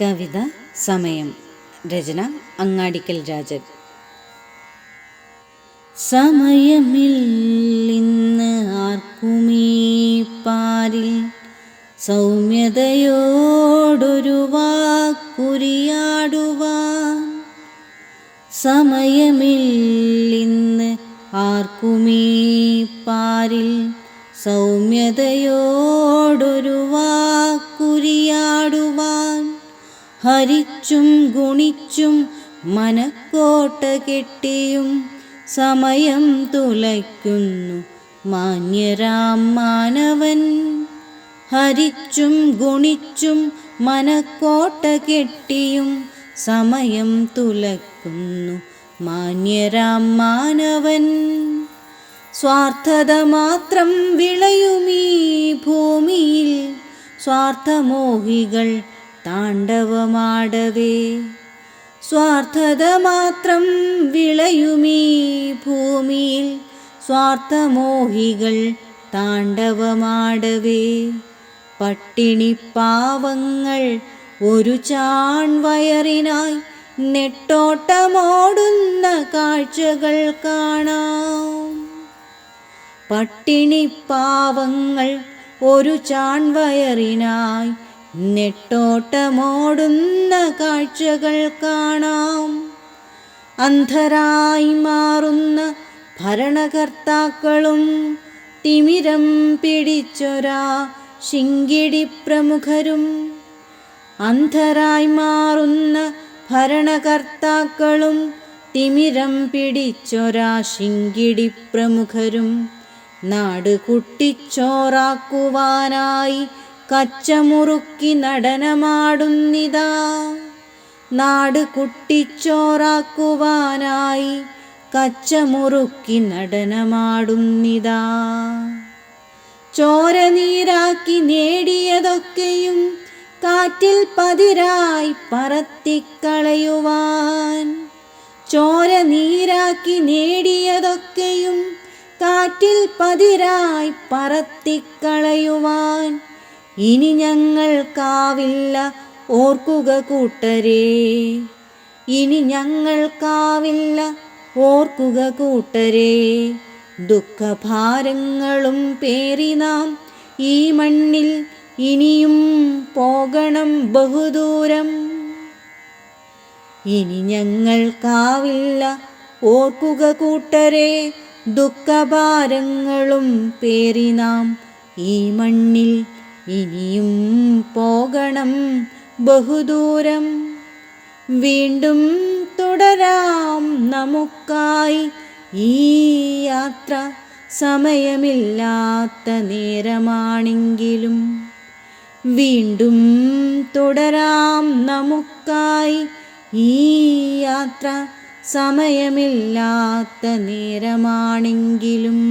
കവിത സമയം. രചന അങ്ങാടിക്കൽ രാജൻ. സമയമില്ലിന്ന് ആർക്കുമീ പാരിൽ സൗമ്യതയോടൊരു വാക്കുരിയാടുവാൻ. സമയമില്ലിന്ന് ആർക്കുമീ പാരിൽ സൗമ്യതയോടൊരു വാക്കുരിയാടുവാൻ. ഹരിച്ചും ഗുണിച്ചും മനക്കോട്ട കെട്ടിയും സമയം തുലയ്ക്കുന്നു മാന്യരാം മാനവൻ. ഹരിച്ചും ഗുണിച്ചും മനക്കോട്ട കെട്ടിയും സമയം തുലയ്ക്കുന്നു മാന്യരാം മാനവൻ. സ്വാർത്ഥത മാത്രം വിളയുമീ ഭൂമിയിൽ സ്വാർത്ഥമോഹികൾ താണ്ഡവമാടവേ. സ്വാർത്ഥത മാത്രം വിളയുമീ ഭൂമിയിൽ സ്വാർത്ഥമോഹികൾ താണ്ഡവമാടവേ. പട്ടിണിപ്പാവങ്ങൾ ഒരു ചാൺവയറിനായി നെട്ടോട്ടമോടുന്ന കാഴ്ചകൾ കാണാം. പട്ടിണിപ്പാവങ്ങൾ ഒരു ചാൺവയറിനായി നെട്ടോട്ടമോടുന്ന കാഴ്ചകൾ കാണാം. അന്ധരായി മാറുന്ന ഭരണകർത്താക്കളും തിമിരം പിടിച്ചൊരാ ശിങ്കിടി പ്രമുഖരും. അന്ധരായി മാറുന്ന ഭരണകർത്താക്കളും തിമിരം പിടിച്ചൊരാ ശിങ്കിടി പ്രമുഖരും. നാട് കുട്ടിച്ചോറാക്കുവാനായി കച്ചമുറുക്കി നടനമാടുന്നിതാ. നാട് കുട്ടിച്ചോറാക്കുവാനായി കച്ചമുറുക്കി നടനമാടുന്നിതാ. ചോര നീരാക്കി നേടിയതൊക്കെയും കാറ്റിൽ പതിരായി പറത്തിക്കളയുവാൻ. ചോര നീരാക്കി നേടിയതൊക്കെയും കാറ്റിൽ പതിരായി പറത്തിക്കളയുവാൻ. ഇനി ഞങ്ങൾക്കാവില്ല ഓർക്കുക കൂട്ടരേ, ഇനി ഞങ്ങൾക്കാവില്ല ഓർക്കുക കൂട്ടരേ. ദുഃഖഭാരങ്ങളും പേറി നാം ഈ മണ്ണിൽ ഇനിയും പോകണം ബഹുദൂരം. ഇനി ഞങ്ങൾക്കാവില്ല ഓർക്കുക കൂട്ടരേ, ദുഃഖഭാരങ്ങളും പേറി നാം ഈ മണ്ണിൽ ഇനിയും പോകണം ബഹുദൂരം. വീണ്ടും തുടരാം നമുക്കായി ഈ യാത്ര, സമയമില്ലാത്ത നേരമാണെങ്കിലും. വീണ്ടും തുടരാം നമുക്കായി ഈ യാത്ര, സമയമില്ലാത്ത നേരമാണെങ്കിലും.